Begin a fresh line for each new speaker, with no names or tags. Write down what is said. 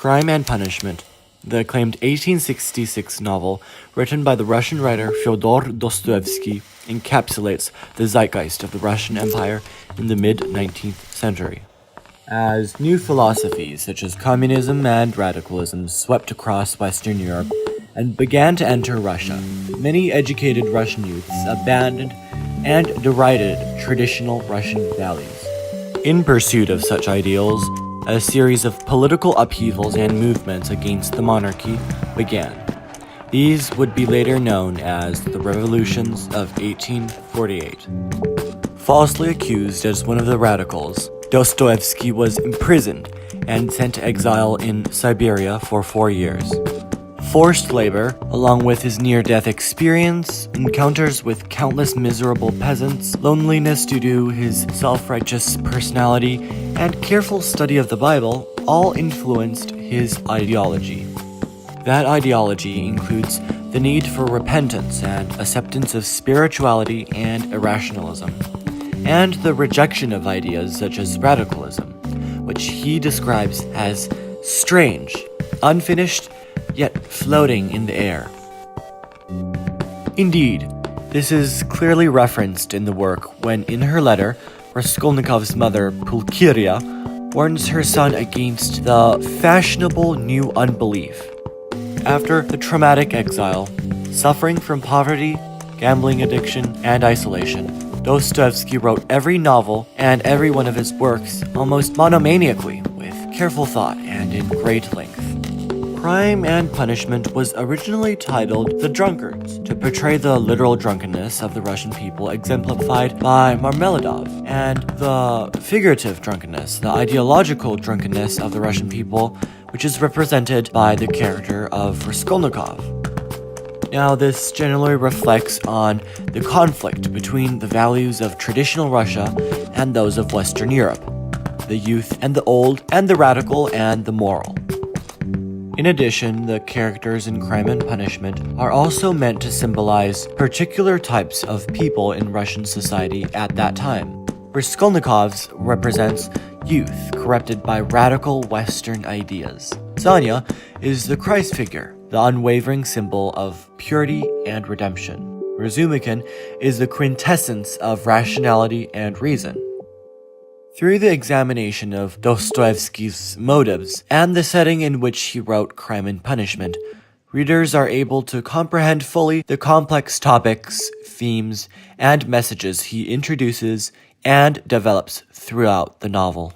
Crime and Punishment, the acclaimed 1866 novel written by the Russian writer Fyodor Dostoevsky, encapsulates the zeitgeist of the Russian Empire in the mid-19th century. As new philosophies such as communism and radicalism swept across Western Europe and began to enter Russia, many educated Russian youths abandoned and derided traditional Russian values. In pursuit of such ideals, a series of political upheavals and movements against the monarchy began. These would be later known as the Revolutions of 1848. Falsely accused as one of the radicals, Dostoevsky was imprisoned and sent to exile in Siberia for 4 years. Forced labor, along with his near-death experience, encounters with countless miserable peasants, loneliness due to his self-righteous personality, and careful study of the Bible all influenced his ideology. That ideology includes the need for repentance and acceptance of spirituality and irrationalism, and the rejection of ideas such as radicalism, which he describes as strange, unfinished, yet floating in the air. Indeed, this is clearly referenced in the work when, in her letter, Raskolnikov's mother, Pulcheria, warns her son against the fashionable new unbelief. After the traumatic exile, suffering from poverty, gambling addiction, and isolation, Dostoevsky wrote every novel and every one of his works almost monomaniacally, with careful thought and in great length. Crime and Punishment was originally titled The Drunkards, to portray the literal drunkenness of the Russian people exemplified by Marmeladov, and the figurative drunkenness, the ideological drunkenness of the Russian people, which is represented by the character of Raskolnikov. Now, this generally reflects on the conflict between the values of traditional Russia and those of Western Europe, the youth and the old, and the radical and the moral. In addition, the characters in Crime and Punishment are also meant to symbolize particular types of people in Russian society at that time. Raskolnikov's represents youth corrupted by radical Western ideas. Sonia is the Christ figure, the unwavering symbol of purity and redemption. Razumikin is the quintessence of rationality and reason. Through the examination of Dostoevsky's motives and the setting in which he wrote Crime and Punishment, readers are able to comprehend fully the complex topics, themes, and messages he introduces and develops throughout the novel.